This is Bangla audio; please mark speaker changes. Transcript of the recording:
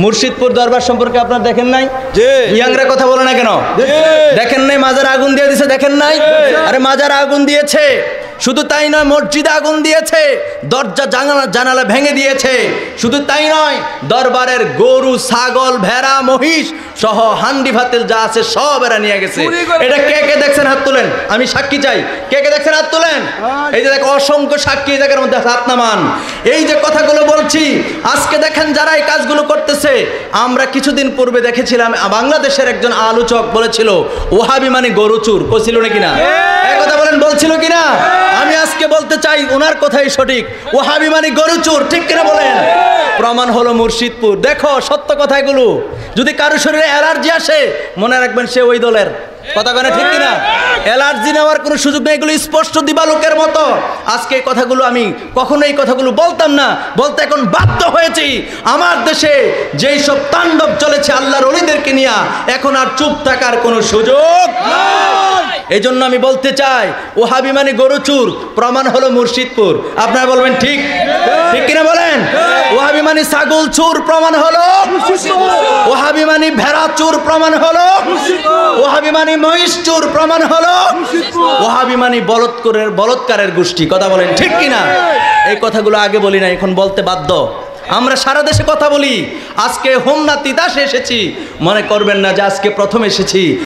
Speaker 1: মুর্শিদপুর দরবার সম্পর্কে আপনারা দেখেন নাই? ইয়াংরা কথা বলে না কেন? দেখেন নাই মাজার আগুন দিয়ে দিয়েছে? দেখেন নাই? আরে মাজার আগুন দিয়েছে, শুধু তাই নয় মসজিদে আগুন দিয়েছে, দরজা জানালা ভেঙে দিয়েছে। শুধু তাই নয়, দরবারের গরু ছাগল ভেড়া মহিষ সহ হান্ডি ভাতেল যা আছে সব এরা নিয়ে গেছে। এটা কে কে দেখছেন হাত তোলেন, আমি সাক্ষী চাই। কে কে দেখছেন হাত তোলেন। এই যে দেখ অসংখ্য সাক্ষী এই জায়গার মধ্যে হাত নামান। এই যে কথাগুলো বলছি আজকে দেখেন যারা এই কাজগুলো করতেছে, আমরা কিছুদিন পূর্বে দেখেছিলাম বাংলাদেশের একজন আলোচক বলেছিল ওহাবি মানে গরু চুর, কইছিল নাকি না? এই কথা বলেন, বলছিল কিনা? আমি আজকে বলতে চাই ওনার কথাই সঠিক, ওহাবি মানে গরু চোর, ঠিক কিনা বলেন? প্রমাণ হলো মুর্শিদপুর। দেখো সত্য কথাগুলো, যদি কারো শরীরে অ্যালার্জি আসে মনে রাখবেন সে ওই দলের। কথা কেন ঠিক কিনা? অ্যালার্জি নেওয়ার কোনো সুযোগ নেই, এগুলো স্পষ্ট দিবালোকের মতো। আজকে এই কথাগুলো আমি কখনো এই কথাগুলো বলতাম না, বলতে এখন বাধ্য হয়েছি। আমার দেশে যেই সব তাণ্ডব চলেছে আল্লাহর ওলিদেরকে নিয়ে, এখন আর চুপ থাকার কোনো সুযোগ নাই। এই জন্য আমি বলতে চাই ওহাবি মানে গরু চুর, প্রমাণ হলো মুর্শিদপুর। আপনারা বলবেন ঠিক, ঠিক কিনা বলেন? ওহাবি মানে ছাগল চুর, প্রমাণ হলো ওহাবি মানে ভেড়া চুর, প্রমাণ হলো ওহাবি মানে মহিষ চুর, প্রমাণ হলো ওহাবি মানে বলৎকারের গোষ্ঠী। কথা বলেন ঠিক কিনা? এই কথাগুলো আগে বলি না, এখন বলতে বাধ্য। আমরা সারা দেশে কথা বলি, আজকে হোমনা তিতাসে এসেছি, মনে করবেন না যে আজকে প্রথম এসেছি।